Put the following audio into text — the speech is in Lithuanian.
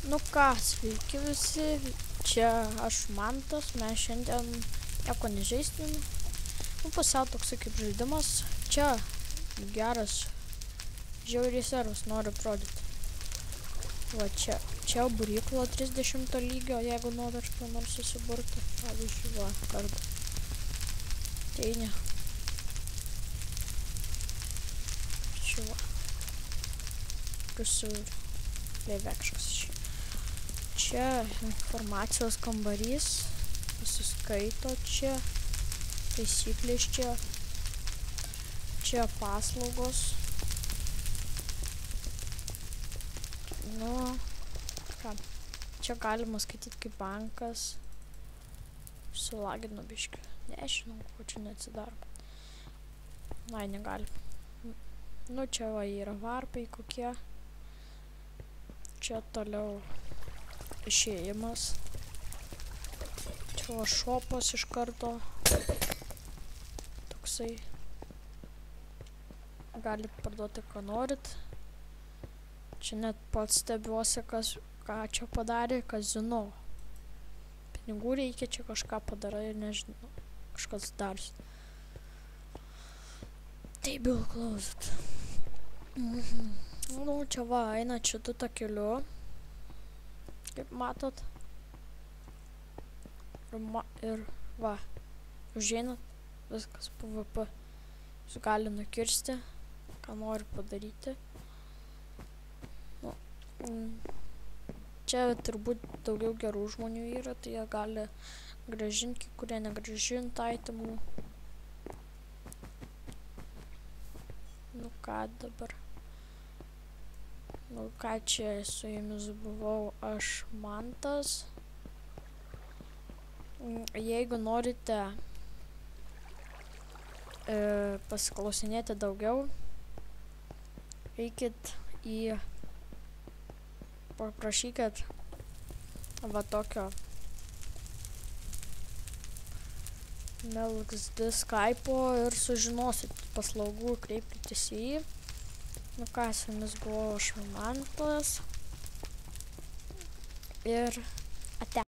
Nu ką, sveiki visi, čia aš Mantas, mes šiandien nieko nežaistim. Nu pusiau toksai kaip žaidimas, čia geras žiauriai servas noriu prodyti. Va čia buryklo 30 lygio, jeigu norit ką nors susiburti, pavyzdžiui, va, kartą. Teini. Čia va. Visur leivekškas. Čia informacijos kambarys, pasiskaito čia, taisyklės čia paslaugos. Nu, ką, čia galima skaityti kaip bankas. Sulagino biškį, nežinau, ko čia neatsidaro. Ai, negali. Nu, čia va yra varpai kokie. Čia toliau išėjimas. Čia va šopas iš karto. Toksai. Galit parduoti, ką norit. Čia net pats stebiuosi, ką čia padarė kazino. Pinigų reikia, čia kažką padarai, nežinau. Kažkas darys. Tai Bill Closet. Nu, čia va, eina šitų takeliu. Kaip matot. Ir va, užeinat, viskas PvP. Jūs gali nukirsti, ką nori padaryti. Nu, čia turbūt daugiau gerų žmonių yra, tai jie gali grąžinti, kurie negrąžinti itemų. Nu ką dabar. Nu ką, čia su jumis buvau aš Mantas. Jeigu norite pasiklausinėti daugiau, eikit į, paprašykit va tokio MelXD Skype'o ir sužinosit paslaugų, kreipkitės į jį. Nu ką, su jumis buvau aš Mantas. Ir ate.